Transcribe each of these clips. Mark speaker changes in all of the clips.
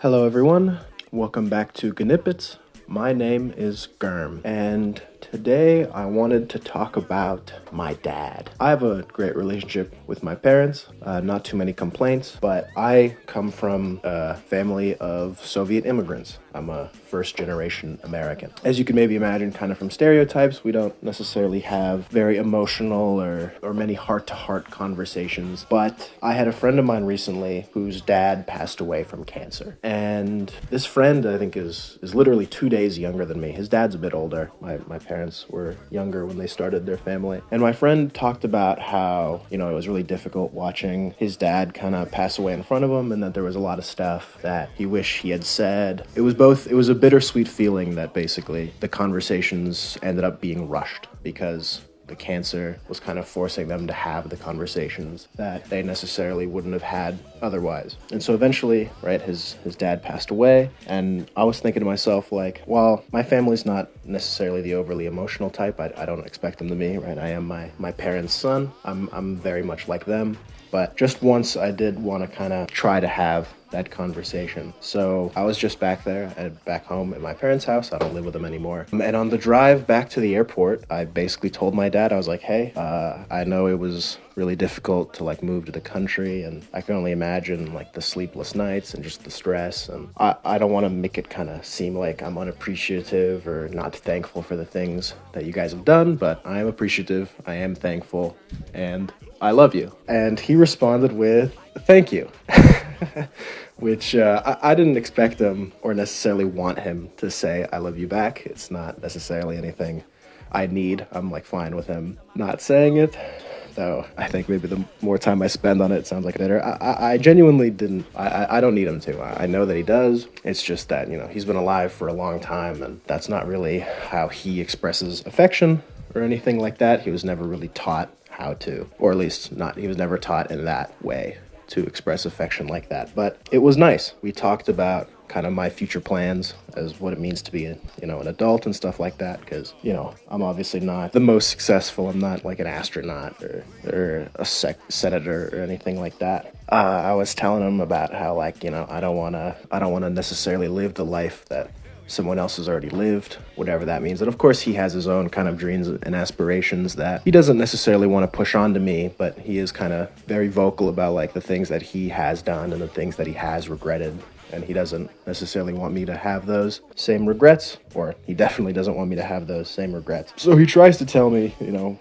Speaker 1: Hello everyone, welcome back to gnippets. My name is Germ, and today I wanted to talk about my dad. I have a great relationship with my parents, not too many complaints, but I come from a family of Soviet immigrants. I'm a first generation American. As you can maybe imagine, kind of from stereotypes, we don't necessarily have very emotional or many heart-to-heart conversations, but I had a friend of mine recently whose dad passed away from cancer. And this friend, I think, is literally 2 days younger than me. His dad's a bit older. My parents were younger when they started their family. And my friend talked about how, it was really difficult watching his dad kind of pass away in front of him, and that there was a lot of stuff that he wished he had said. It was a bittersweet feeling that basically the conversations ended up being rushed because the cancer was kind of forcing them to have the conversations that they necessarily wouldn't have had otherwise. And so eventually, right, his dad passed away, and I was thinking to myself, like, well, my family's not necessarily the overly emotional type. I don't expect them to be, right? I am my parents' son. I'm very much like them. But just once I did want to kind of try to have that conversation. So I was just back home at my parents' house. I don't live with them anymore. And on the drive back to the airport, I basically told my dad, I was like, hey, I know it was really difficult to move to the country, and I can only imagine the sleepless nights and just the stress. And I don't want to make it kind of seem like I'm unappreciative or not thankful for the things that you guys have done, but I am appreciative, I am thankful, and I love you. And he responded with, thank you. Which I didn't expect him or necessarily want him to say, I love you back. It's not necessarily anything I need. I'm fine with him not saying it. Though I think maybe the more time I spend on it sounds like better. I genuinely didn't. I don't need him to. I know that he does. It's just that, he's been alive for a long time, and that's not really how he expresses affection or anything like that. He was never really taught how to, or at least he was never taught in that way to express affection like that. But it was nice. We talked about kind of my future plans as what it means to be an adult and stuff like that, because I'm obviously not the most successful. I'm not like an astronaut or a senator or anything like that. I was telling him about how I don't want to necessarily live the life that someone else has already lived, whatever that means. And of course, he has his own kind of dreams and aspirations that he doesn't necessarily want to push on to me, but he is kind of very vocal about the things that he has done and the things that he has regretted. And he doesn't necessarily want me to have those same regrets, or he definitely doesn't want me to have those same regrets. So he tries to tell me,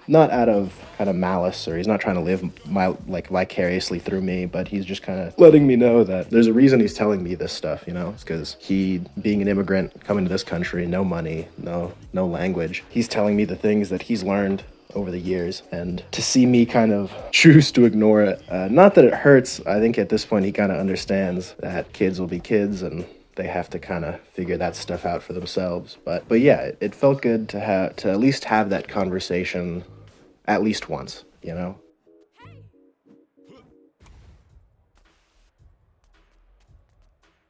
Speaker 1: not out of kind of malice, or he's not trying to live vicariously through me, but he's just kind of letting me know that there's a reason he's telling me this stuff, It's because he, being an immigrant, coming to this country, no money, no language, he's telling me the things that he's learned over the years, and to see me kind of choose to ignore it, not that it hurts. I think at this point he kind of understands that kids will be kids and they have to kind of figure that stuff out for themselves. But yeah, it felt good to at least have that conversation at least once,